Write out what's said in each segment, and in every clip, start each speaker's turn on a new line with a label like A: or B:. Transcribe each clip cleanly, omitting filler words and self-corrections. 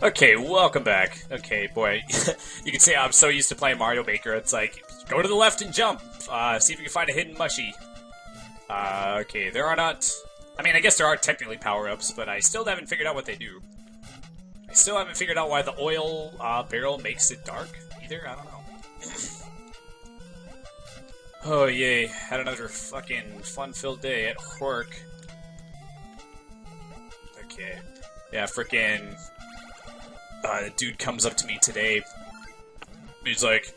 A: Okay, welcome back. Okay, boy, you can see I'm so used to playing Mario Maker. It's like, go to the left and jump. See if you can find a hidden mushy. Okay, there are not... I mean, I guess there are technically power-ups, but I still haven't figured out what they do. I still haven't figured out why the oil barrel makes it dark, either. I don't know. Oh, yay. Had another fucking fun-filled day at work. Okay. Yeah, frickin'... the dude comes up to me today. He's like,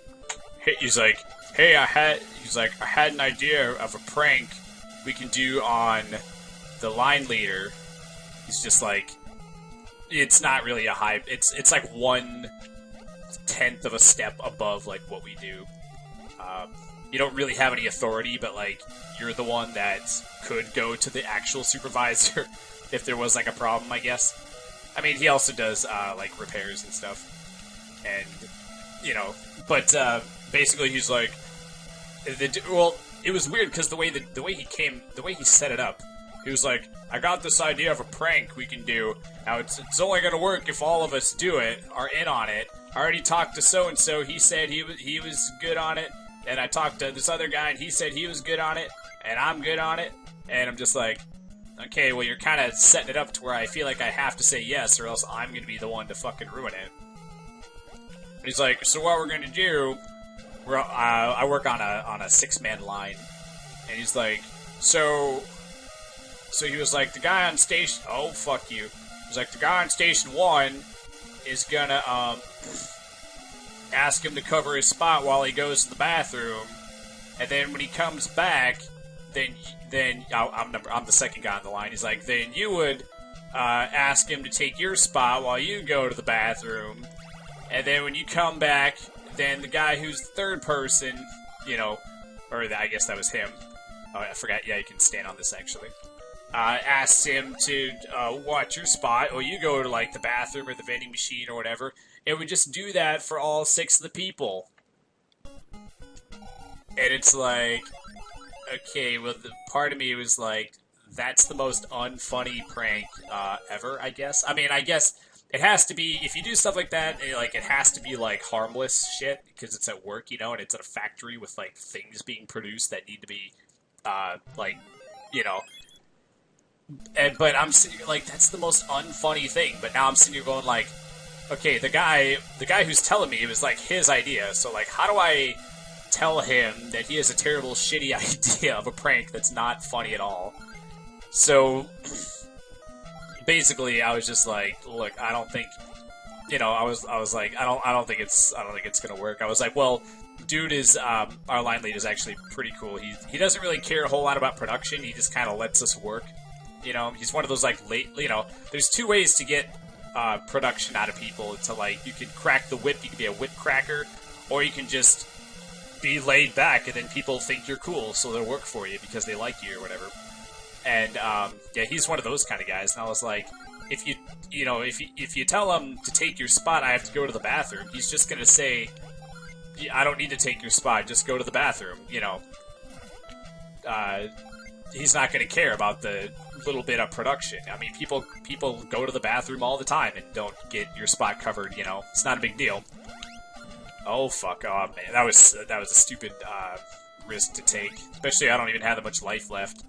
A: hey, I had an idea of a prank we can do on the line leader. He's just like, it's not really a high, it's like 1/10 of a step above like what we do. You don't really have any authority, but like you're the one that could go to the actual supervisor if there was like a problem, I guess. I mean, he also does, like, repairs and stuff. And, you know, but, basically he's like... well, it was weird, because the way he set it up, he was like, I got this idea of a prank we can do. Now, it's only gonna work if all of us do it, are in on it. I already talked to so-and-so, he said he was good on it. And I talked to this other guy, and he said he was good on it. And I'm good on it. And I'm just like... Okay, well, you're kind of setting it up to where I feel like I have to say yes, or else I'm going to be the one to fucking ruin it. And he's like, so what we're going to do... I work on a 6-man line. And he's like, so he was like, the guy on station... Oh, fuck you. He's like, the guy on station 1 is gonna, ask him to cover his spot while he goes to the bathroom. And then when he comes back... Then I'm the second guy on the line. He's like, then you would ask him to take your spot while you go to the bathroom, and then when you come back, then the guy who's the third person, you know, or I guess that was him. Oh, I forgot. Yeah, you can stand on this actually. Asks him to watch your spot, or you go to like the bathroom or the vending machine or whatever. It would just do that for all 6 of the people, and it's like. Okay, well, the part of me was like, that's the most unfunny prank ever, I guess. I mean, I guess it has to be, if you do stuff like that, it has to be, like, harmless shit, because it's at work, you know, and it's at a factory with, like, things being produced that need to be, like, you know. But I'm sitting here, like, that's the most unfunny thing, but now I'm sitting here going, like, okay, the guy who's telling me, it was, like, his idea, so, like, how do I... tell him that he has a terrible, shitty idea of a prank that's not funny at all. So, basically, I was just like, look, I don't think, you know, I was like, I don't think it's gonna work. I was like, well, dude is, our line lead is actually pretty cool. He doesn't really care a whole lot about production. He just kind of lets us work. You know, he's one of those, like, you know, there's 2 ways to get, production out of people. It's like, you can crack the whip, you can be a whip cracker, or you can just be laid back, and then people think you're cool, so they'll work for you because they like you or whatever. And yeah, he's one of those kind of guys. And I was like, if you tell him to take your spot, I have to go to the bathroom. He's just gonna say, I don't need to take your spot. Just go to the bathroom. You know, he's not gonna care about the little bit of production. I mean, people go to the bathroom all the time and don't get your spot covered. You know, it's not a big deal. Oh, fuck. Oh, man. That was a stupid risk to take. Especially I don't even have that much life left.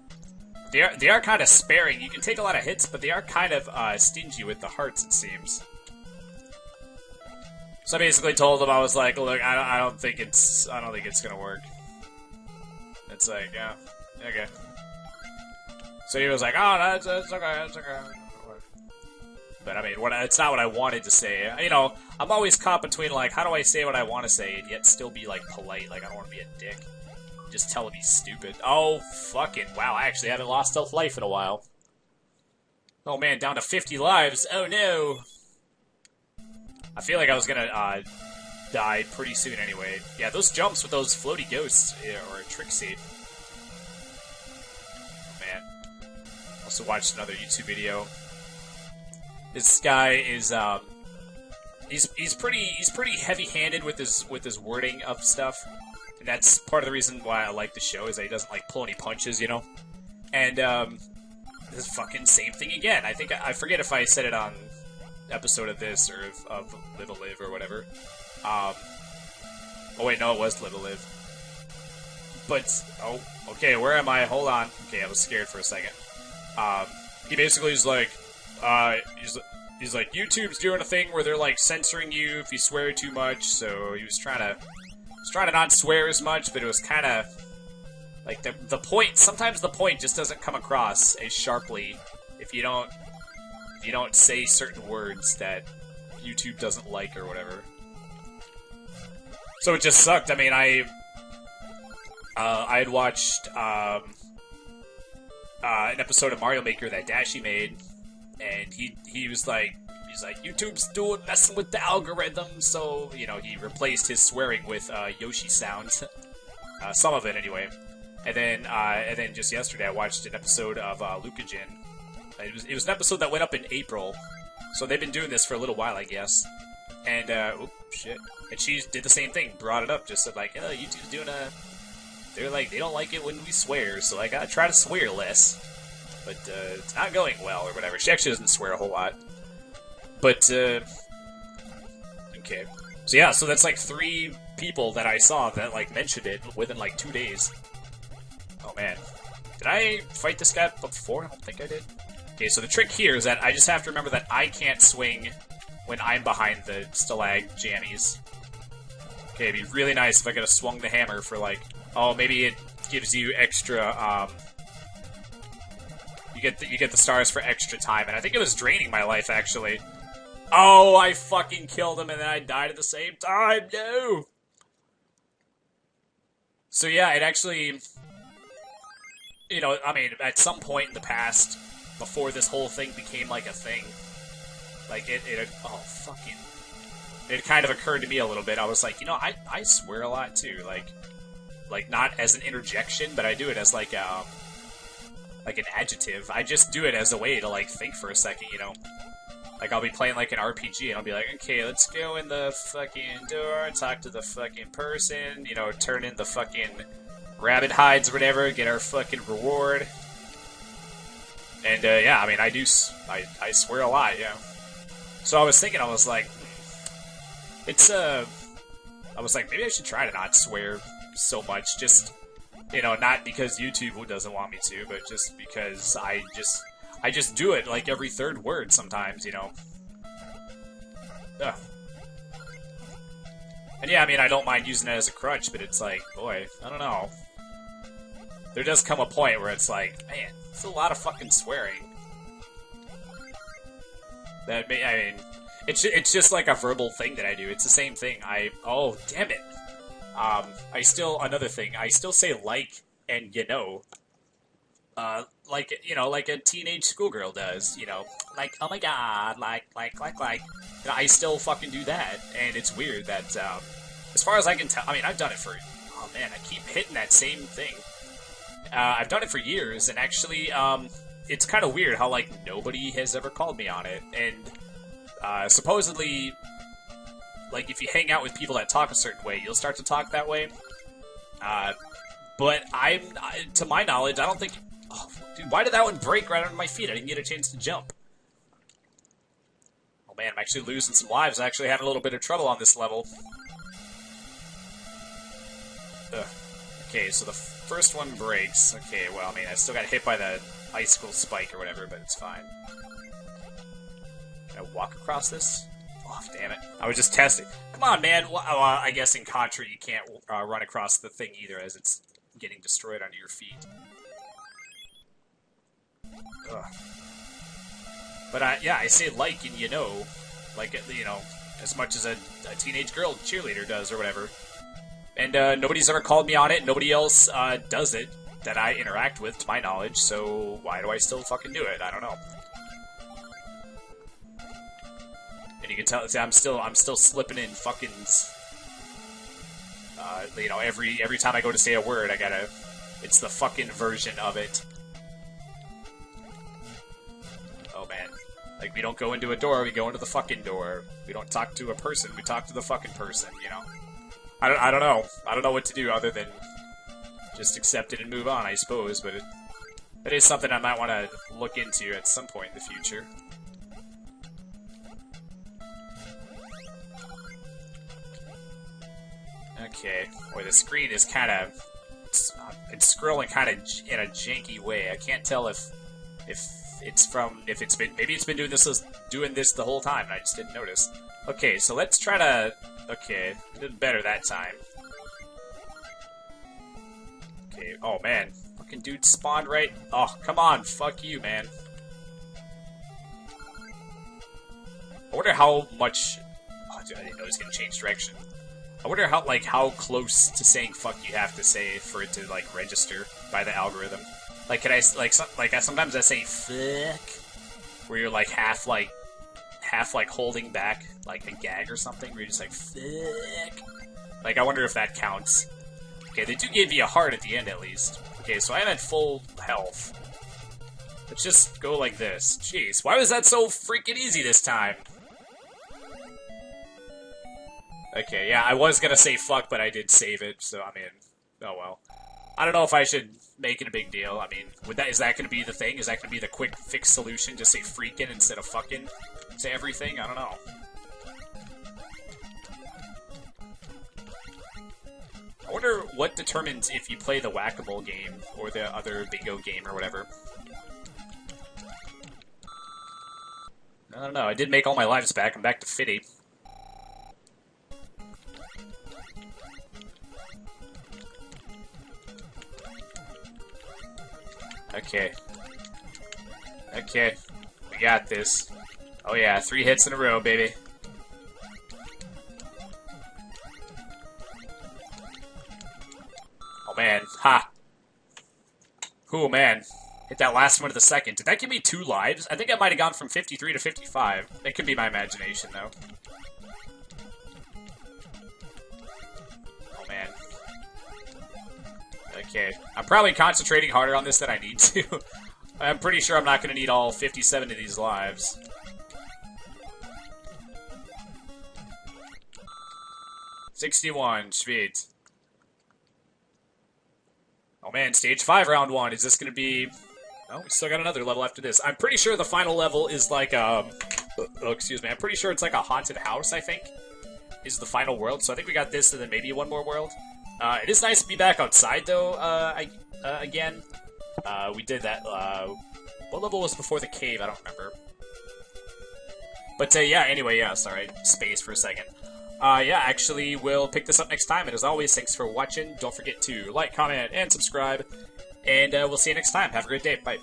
A: They are kind of sparing. You can take a lot of hits, but they are kind of stingy with the hearts, it seems. So I basically told him, I was like, look, I don't think it's gonna work. It's like, yeah, okay. So he was like, oh, that's okay, that's okay. But I mean, it's not what I wanted to say. You know, I'm always caught between, like, how do I say what I want to say and yet still be, like, polite? Like, I don't want to be a dick. Just tell him he's stupid. Oh, fucking, wow, I actually haven't lost life in a while. Oh, man, down to 50 lives. Oh, no. I feel like I was gonna, die pretty soon anyway. Yeah, those jumps with those floaty ghosts are a tricksy. Oh, man. Also watched another YouTube video. This guy is, he's pretty heavy-handed with his wording of stuff, and that's part of the reason why I like the show, is that he doesn't, like, pull any punches, you know? And, this fucking same thing again. I think, I forget if I said it on episode of this, or of Live a Live, or whatever. Oh wait, no, it was Live a Live. But, oh, okay, where am I? Hold on. Okay, I was scared for a second. He basically is like, he's like, YouTube's doing a thing where they're, like, censoring you if you swear too much, so he was trying to not swear as much, but it was kind of, like, the point, sometimes the point just doesn't come across as sharply if you don't say certain words that YouTube doesn't like or whatever. So it just sucked. I mean, I had watched an episode of Mario Maker that Dashi made, and he was like, YouTube's messing with the algorithm, so, you know, he replaced his swearing with Yoshi sounds, some of it anyway. And then just yesterday I watched an episode of Lucajin. It was an episode that went up in April, so they've been doing this for a little while, I guess. And oh shit, and she did the same thing, brought it up, just said like, oh, YouTube's doing a. They're like, they don't like it when we swear, so I gotta try to swear less. But it's not going well, or whatever. She actually doesn't swear a whole lot. But, okay. So yeah, so that's like 3 people that I saw that, like, mentioned it within, like, 2 days. Oh, man. Did I fight this guy before? I don't think I did. Okay, so the trick here is that I just have to remember that I can't swing when I'm behind the stalag jammies. Okay, it'd be really nice if I could have swung the hammer for, like... Oh, maybe it gives you extra, You get the stars for extra time, and I think it was draining my life, actually. Oh, I fucking killed him, and then I died at the same time! No! So yeah, it actually... You know, I mean, at some point in the past, before this whole thing became, like, a thing, like, oh, fucking... It kind of occurred to me a little bit. I was like, you know, I swear a lot, too, like, not as an interjection, but I do it as, like an adjective. I just do it as a way to, like, think for a second, you know? Like, I'll be playing, like, an RPG, and I'll be like, okay, let's go in the fucking door, talk to the fucking person, you know, turn in the fucking rabbit hides or whatever, get our fucking reward. And, yeah, I mean, I swear a lot, yeah. So I was thinking, I was like, I was like, maybe I should try to not swear so much, just, you know, not because YouTube doesn't want me to, but just because I just do it, like, every 3rd word sometimes, you know. Ugh. And yeah, I mean, I don't mind using it as a crutch, but it's like, boy, I don't know. There does come a point where it's like, man, it's a lot of fucking swearing. I mean, it's just like a verbal thing that I do. It's the same thing. Oh, damn it. Another thing, I still say like and you know. Like, you know, like a teenage schoolgirl does, you know. Like, oh my god, like. And I still fucking do that, and it's weird that, as far as I can tell, I mean, I've done it for, oh man, I keep hitting that same thing. I've done it for years, and actually, it's kind of weird how, like, nobody has ever called me on it, and, supposedly, like, if you hang out with people that talk a certain way, you'll start to talk that way. But to my knowledge, I don't think... Oh, dude, why did that one break right under my feet? I didn't get a chance to jump. Oh man, I'm actually losing some lives. I'm actually having a little bit of trouble on this level. Ugh. Okay, so the first one breaks. Okay, well, I mean, I still got hit by the icicle spike or whatever, but it's fine. Can I walk across this? Oh, damn it. I was just testing. Come on, man. Well, I guess in Contra you can't run across the thing either, as it's getting destroyed under your feet. Ugh. But, yeah, I say like and you know, like, you know, as much as a teenage girl cheerleader does or whatever. And nobody's ever called me on it. Nobody else does it that I interact with, to my knowledge, so why do I still fucking do it? I don't know. And you can tell, see, I'm still slipping in fucking, you know, every time I go to say a word, it's the fucking version of it. Oh man. Like, we don't go into a door, we go into the fucking door. We don't talk to a person, we talk to the fucking person, you know? I don't know. I don't know what to do other than just accept it and move on, I suppose, but it is something I might want to look into at some point in the future. Okay. Boy, the screen is kind of... It's scrolling kind of in a janky way. I can't tell if it's from... If it's been... Maybe it's been doing this the whole time, and I just didn't notice. Okay, so let's try to... Okay, did better that time. Okay, oh man. Fucking dude spawned right... Oh, come on, fuck you, man. I wonder how much... Oh, dude, I didn't know it was gonna change direction. I wonder how close to saying fuck you have to say for it to, like, register by the algorithm. Like, can I, sometimes I say fuck, where you're, like, half, holding back, like, a gag or something, where you're just like, fuck. Like, I wonder if that counts. Okay, they do give you a heart at the end, at least. Okay, so I'm at full health. Let's just go like this. Jeez, why was that so freaking easy this time? Okay, yeah, I was gonna say fuck, but I did save it, so, I mean, oh well. I don't know if I should make it a big deal. I mean, is that gonna be the thing? Is that gonna be the quick fix solution? Just say freaking instead of fucking? Say everything? I don't know. I wonder what determines if you play the Whack-A-Mole game, or the other bingo game, or whatever. I don't know, I did make all my lives back. I'm back to 50. Okay. Okay. We got this. Oh yeah, 3 hits in a row, baby. Oh man. Ha! Oh man. Hit that last one of the second. Did that give me 2 lives? I think I might have gone from 53 to 55. It could be my imagination, though. Oh man. Okay. I'm probably concentrating harder on this than I need to. I'm pretty sure I'm not going to need all 57 of these lives. $61, sweet. Oh man, stage 5, round 1. Is this going to be... Oh, we still got another level after this. I'm pretty sure the final level is like, oh, excuse me. I'm pretty sure it's like a haunted house, I think, is the final world. So I think we got this and then maybe one more world. It is nice to be back outside, though, again. We did that, what level was before the cave? I don't remember. But, yeah, anyway, yeah, sorry, space for a second. Yeah, actually, we'll pick this up next time, and as always, thanks for watching. Don't forget to like, comment, and subscribe, and we'll see you next time. Have a great day. Bye.